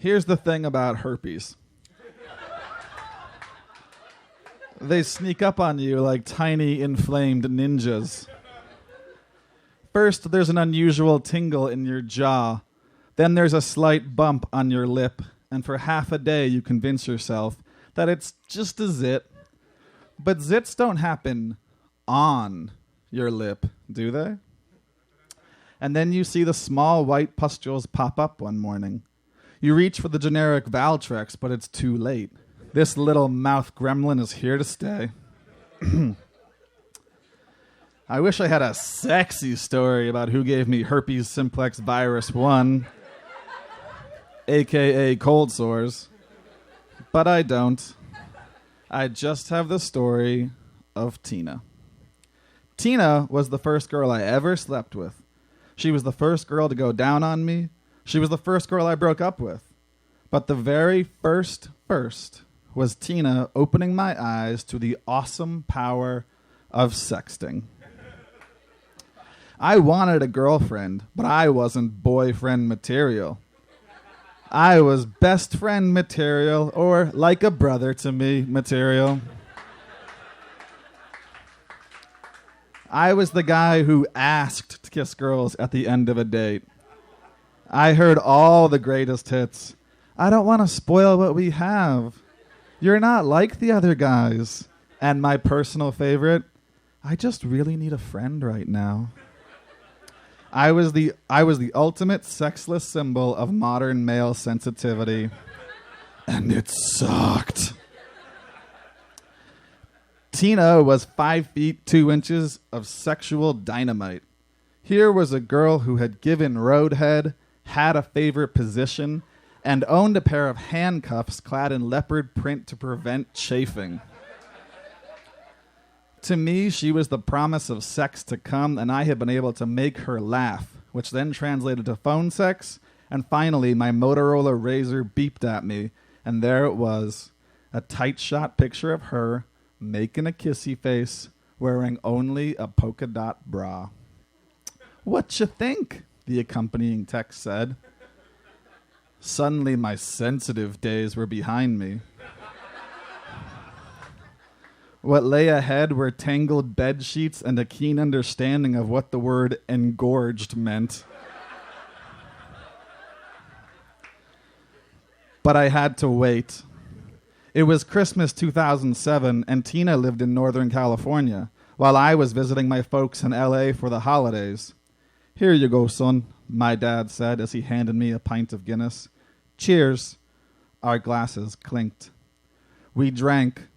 Here's the thing about herpes. They sneak up on you like tiny inflamed ninjas. First, there's an unusual tingle in your jaw. Then there's a slight bump on your lip. And for half a day, you convince yourself that it's just a zit. But zits don't happen on your lip, do they? And then you see the small white pustules pop up one morning. You reach for the generic Valtrex, but it's too late. This little mouth gremlin is here to stay. I wish I had a sexy story about who gave me herpes simplex virus 1, a.k.a. cold sores. But I don't. I just have the story of Tina. Tina was the first girl I ever slept with. She was the first girl to go down on me. She was the first girl I broke up with. But the very first was Tina opening my eyes to the awesome power of sexting. I wanted a girlfriend, but I wasn't boyfriend material. I was best friend material, or like a brother to me material. I was the guy who asked to kiss girls at the end of a date. I heard all the greatest hits. I don't want to spoil what we have. You're not like the other guys. And my personal favorite, I just really need a friend right now. I was the ultimate sexless symbol of modern male sensitivity. And it sucked. Tina was 5 feet 2 inches of sexual dynamite. Here was a girl who had given roadhead, had a favorite position, and owned a pair of handcuffs clad in leopard print to prevent chafing. To me, she was the promise of sex to come, and I had been able to make her laugh, which then translated to phone sex, and finally my Motorola Razr beeped at me, and there it was, a tight shot picture of her making a kissy face, wearing only a polka dot bra. "What you think?" the accompanying text said. Suddenly, my sensitive days were behind me. What lay ahead were tangled bed sheets and a keen understanding of what the word engorged meant. But I had to wait. It was Christmas 2007, and Tina lived in Northern California, while I was visiting my folks in L.A. for the holidays. "Here you go, son," my dad said as he handed me a pint of Guinness. "Cheers." Our glasses clinked. We drank.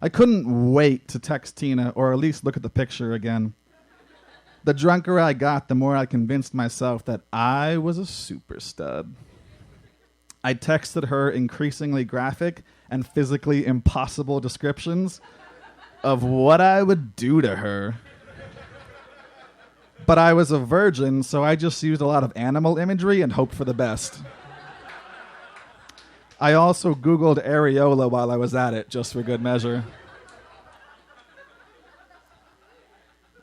I couldn't wait to text Tina, or at least look at the picture again. The drunker I got, the more I convinced myself that I was a super stud. I texted her increasingly graphic and physically impossible descriptions of what I would do to her. But I was a virgin, so I just used a lot of animal imagery and hoped for the best. I also Googled areola while I was at it, just for good measure.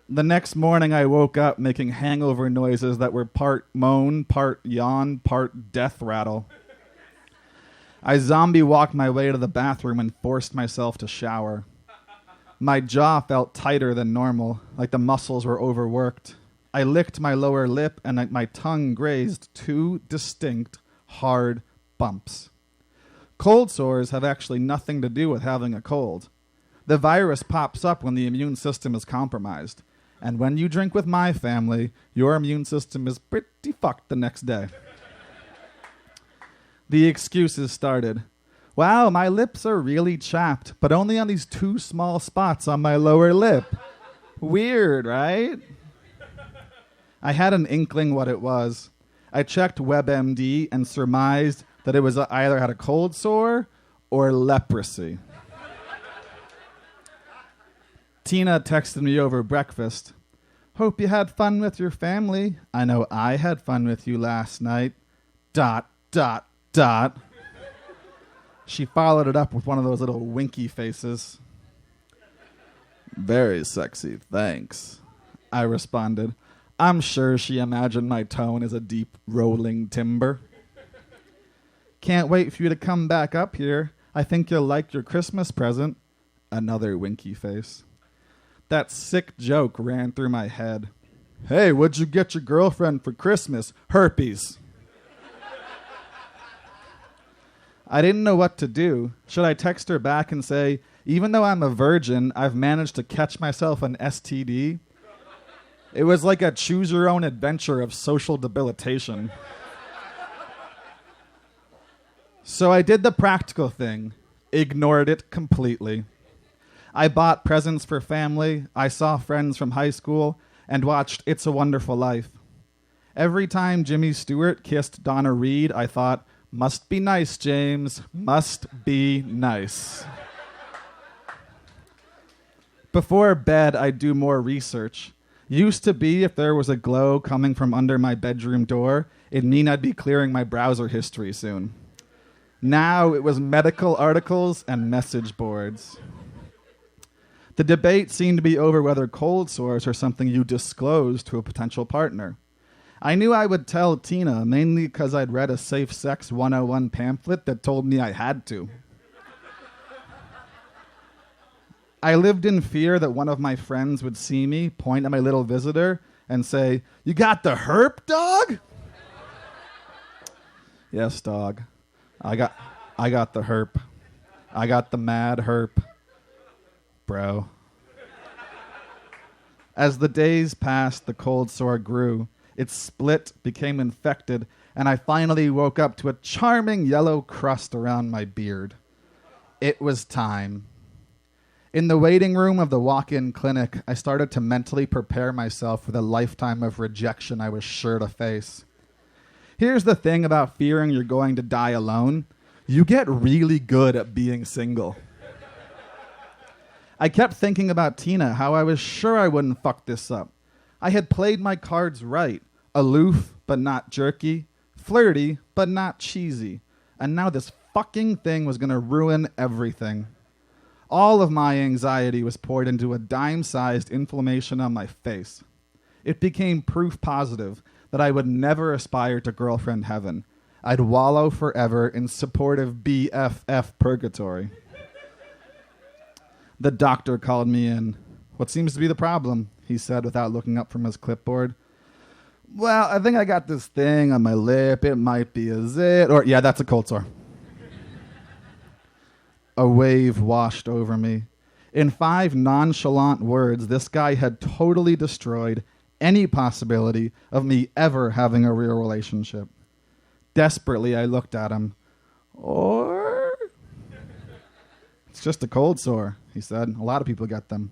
The next morning, I woke up making hangover noises that were part moan, part yawn, part death rattle. I zombie walked my way to the bathroom and forced myself to shower. My jaw felt tighter than normal, like the muscles were overworked. I licked my lower lip, and my tongue grazed 2 distinct, hard bumps. Cold sores have actually nothing to do with having a cold. The virus pops up when the immune system is compromised. And when you drink with my family, your immune system is pretty fucked the next day. The excuses started. "Wow, my lips are really chapped, but only on these 2 small spots on my lower lip. Weird, right?" I had an inkling what it was. I checked WebMD and surmised that it was either had a cold sore or leprosy. Tina texted me over breakfast. "Hope you had fun with your family. I know I had fun with you last night. ... She followed it up with one of those little winky faces. "Very sexy, thanks," I responded. I'm sure she imagined my tone as a deep rolling timber. Can't wait for you to come back up here. I think you'll like your Christmas present. Another winky face. That sick joke ran through my head. Hey, what'd you get your girlfriend for Christmas? Herpes. I didn't know what to do. Should I text her back and say, even though I'm a virgin, I've managed to catch myself an STD? It was like a choose-your-own-adventure of social debilitation. So I did the practical thing, ignored it completely. I bought presents for family, I saw friends from high school, and watched It's a Wonderful Life. Every time Jimmy Stewart kissed Donna Reed, I thought, must be nice, James, must be nice. Before bed, I'd do more research. Used to be if there was a glow coming from under my bedroom door, it'd mean I'd be clearing my browser history soon. Now it was medical articles and message boards. The debate seemed to be over whether cold sores are something you disclose to a potential partner. I knew I would tell Tina, mainly because I'd read a Safe Sex 101 pamphlet that told me I had to. I lived in fear that one of my friends would see me, point at my little visitor, and say, "You got the herp, dog?" Yes, dog. I got the herp. I got the mad herp. Bro. As the days passed, the cold sore grew. It split, became infected, and I finally woke up to a charming yellow crust around my beard. It was time. In the waiting room of the walk-in clinic, I started to mentally prepare myself for the lifetime of rejection I was sure to face. Here's the thing about fearing you're going to die alone. You get really good at being single. I kept thinking about Tina, how I was sure I wouldn't fuck this up. I had played my cards right. Aloof, but not jerky. Flirty, but not cheesy. And now this fucking thing was going to ruin everything. All of my anxiety was poured into a dime-sized inflammation on my face. It became proof positive that I would never aspire to girlfriend heaven. I'd wallow forever in supportive BFF purgatory. The doctor called me in. "What seems to be the problem?" he said without looking up from his clipboard. "Well, I think I got this thing on my lip. It might be a zit, or yeah, that's a cold sore." A wave washed over me. In 5 nonchalant words, this guy had totally destroyed any possibility of me ever having a real relationship. Desperately, I looked at him. "Or?" "It's just a cold sore," he said. "A lot of people get them."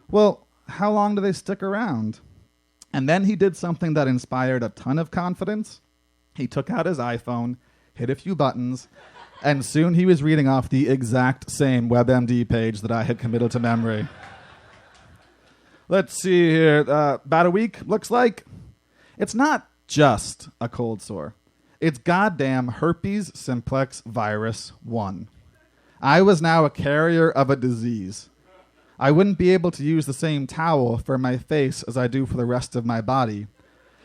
"Well, how long do they stick around?" And then he did something that inspired a ton of confidence. He took out his iPhone, hit a few buttons, and soon he was reading off the exact same WebMD page that I had committed to memory. Let's see here. About a week, looks like. It's not just a cold sore. It's goddamn herpes simplex virus 1. I was now a carrier of a disease. I wouldn't be able to use the same towel for my face as I do for the rest of my body.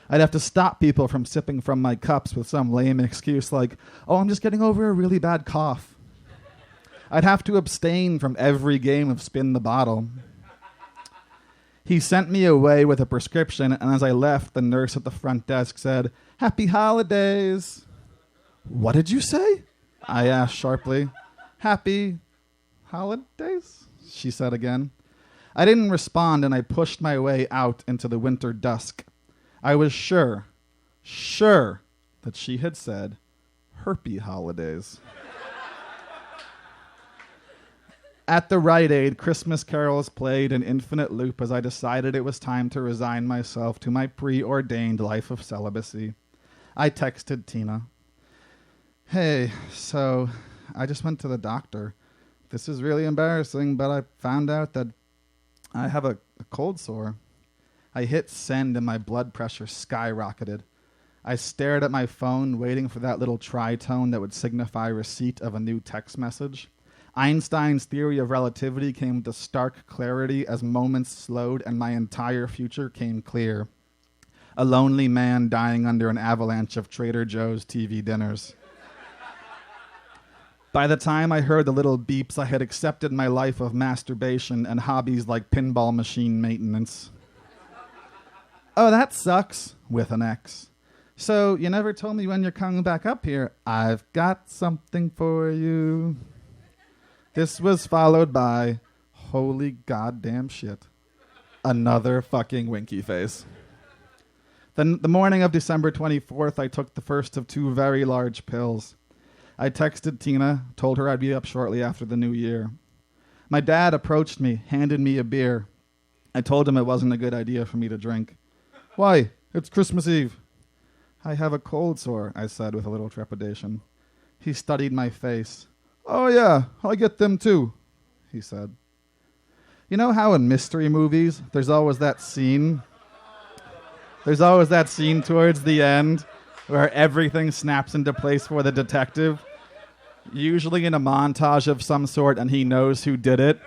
I'd have to stop people from sipping from my cups with some lame excuse like, "Oh, I'm just getting over a really bad cough." I'd have to abstain from every game of spin the bottle. He sent me away with a prescription, and as I left, the nurse at the front desk said, "Happy holidays." "What did you say?" I asked sharply. "Happy holidays?" she said again. I didn't respond, and I pushed my way out into the winter dusk. I was sure that she had said herpy holidays. At the Rite Aid, Christmas carols played in infinite loop as I decided it was time to resign myself to my preordained life of celibacy. I texted Tina. "Hey, so I just went to the doctor. This is really embarrassing, but I found out that I have a cold sore." I hit send and my blood pressure skyrocketed. I stared at my phone, waiting for that little tritone that would signify receipt of a new text message. Einstein's theory of relativity came to stark clarity as moments slowed and my entire future came clear. A lonely man dying under an avalanche of Trader Joe's TV dinners. By the time I heard the little beeps, I had accepted my life of masturbation and hobbies like pinball machine maintenance. Oh, that sucks, with an X. So, you never told me when you're coming back up here. I've got something for you. This was followed by, holy goddamn shit, another fucking winky face. Then the morning of December 24th, I took the first of 2 very large pills. I texted Tina, told her I'd be up shortly after the new year. My dad approached me, handed me a beer. I told him it wasn't a good idea for me to drink. Why? It's Christmas Eve. I have a cold sore, I said with a little trepidation. He studied my face. Oh yeah, I get them too, he said. You know how in mystery movies, there's always that scene towards the end where everything snaps into place for the detective, usually in a montage of some sort, and he knows who did it.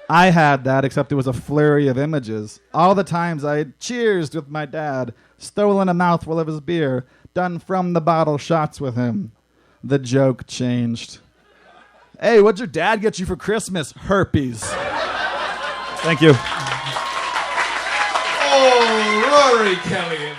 I had that, except it was a flurry of images. All the times I had cheersed with my dad, stolen a mouthful of his beer, done from the bottle shots with him. The joke changed. Hey, what'd your dad get you for Christmas? Herpes. Thank you. Oh, Rory Kelly.